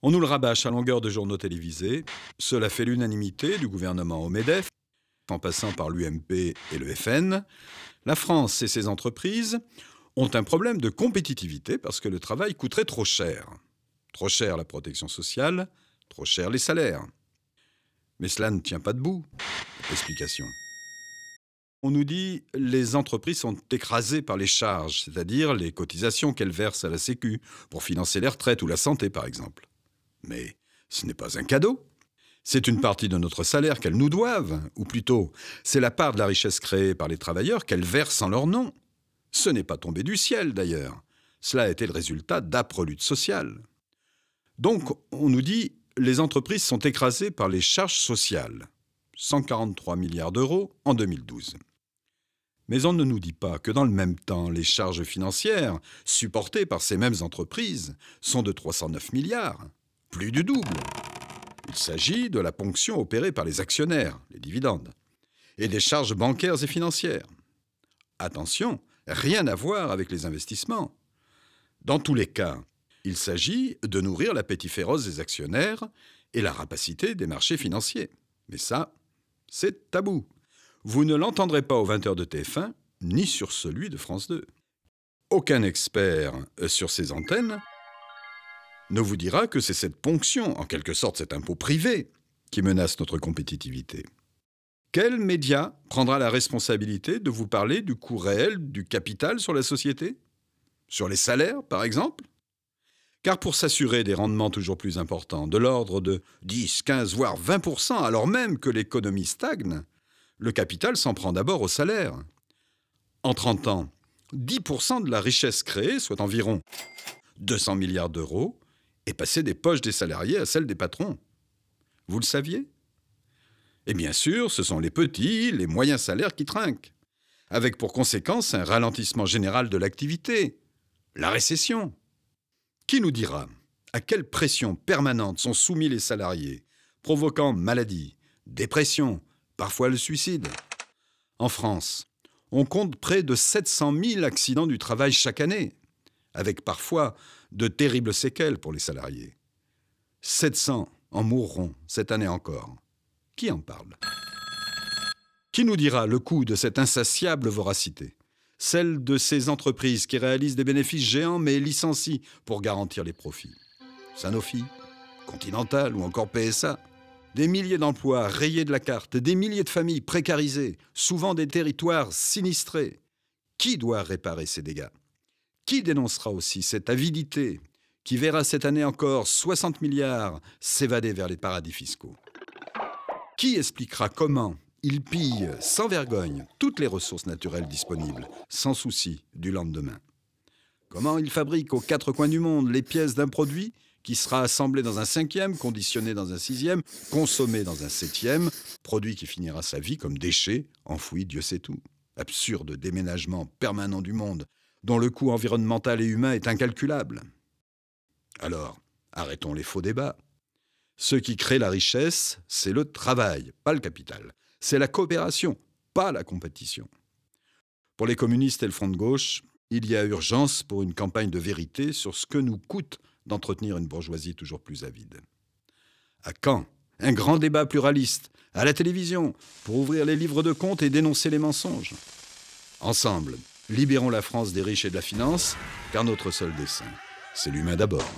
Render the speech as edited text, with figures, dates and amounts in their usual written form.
On nous le rabâche à longueur de journaux télévisés. Cela fait l'unanimité du gouvernement au MEDEF, en passant par l'UMP et le FN. La France et ses entreprises ont un problème de compétitivité parce que le travail coûterait trop cher. Trop cher la protection sociale, trop cher les salaires. Mais cela ne tient pas debout. Explication. On nous dit que les entreprises sont écrasées par les charges, c'est-à-dire les cotisations qu'elles versent à la Sécu pour financer les retraites ou la santé, par exemple. Mais ce n'est pas un cadeau. C'est une partie de notre salaire qu'elles nous doivent, ou plutôt, c'est la part de la richesse créée par les travailleurs qu'elles versent en leur nom. Ce n'est pas tombé du ciel, d'ailleurs. Cela a été le résultat d'âpres luttes sociales. Donc, on nous dit les entreprises sont écrasées par les charges sociales. 143 milliards d'euros en 2012. Mais on ne nous dit pas que dans le même temps, les charges financières supportées par ces mêmes entreprises sont de 309 milliards, plus du double. Il s'agit de la ponction opérée par les actionnaires, les dividendes, et des charges bancaires et financières. Attention, rien à voir avec les investissements. Dans tous les cas, il s'agit de nourrir l'appétit féroce des actionnaires et la rapacité des marchés financiers. Mais ça, c'est tabou. Vous ne l'entendrez pas aux 20h de TF1, ni sur celui de France 2. Aucun expert sur ces antennes ne vous dira que c'est cette ponction, en quelque sorte cet impôt privé, qui menace notre compétitivité. Quel média prendra la responsabilité de vous parler du coût réel du capital sur la société? Sur les salaires, par exemple? Car pour s'assurer des rendements toujours plus importants, de l'ordre de 10, 15, voire 20%, alors même que l'économie stagne, le capital s'en prend d'abord au salaire. En 30 ans, 10% de la richesse créée, soit environ 200 milliards d'euros, est passée des poches des salariés à celles des patrons. Vous le saviez? Et bien sûr, ce sont les petits, les moyens salaires qui trinquent, avec pour conséquence un ralentissement général de l'activité, la récession. Qui nous dira à quelle pression permanente sont soumis les salariés, provoquant maladies, dépression, parfois le suicide? En France, on compte près de 700 000 accidents du travail chaque année, avec parfois de terribles séquelles pour les salariés. 700 en mourront cette année encore. Qui en parle? Qui nous dira le coût de cette insatiable voracité? Celle de ces entreprises qui réalisent des bénéfices géants mais licencient pour garantir les profits. Sanofi, Continental ou encore PSA. Des milliers d'emplois rayés de la carte, des milliers de familles précarisées, souvent des territoires sinistrés. Qui doit réparer ces dégâts? Qui dénoncera aussi cette avidité qui verra cette année encore 60 milliards s'évader vers les paradis fiscaux? Qui expliquera comment ils pillent sans vergogne toutes les ressources naturelles disponibles, sans souci du lendemain? Comment ils fabriquent aux 4 coins du monde les pièces d'un produit qui sera assemblé dans un 5e, conditionné dans un 6e, consommé dans un 7e, produit qui finira sa vie comme déchet, enfoui Dieu sait où. Absurde déménagement permanent du monde, dont le coût environnemental et humain est incalculable. Alors, arrêtons les faux débats. Ce qui crée la richesse, c'est le travail, pas le capital. C'est la coopération, pas la compétition. Pour les communistes et le Front de gauche, il y a urgence pour une campagne de vérité sur ce que nous coûte d'entretenir une bourgeoisie toujours plus avide. À quand un grand débat pluraliste, à la télévision, pour ouvrir les livres de comptes et dénoncer les mensonges? Ensemble, libérons la France des riches et de la finance, car notre seul dessein, c'est l'humain d'abord.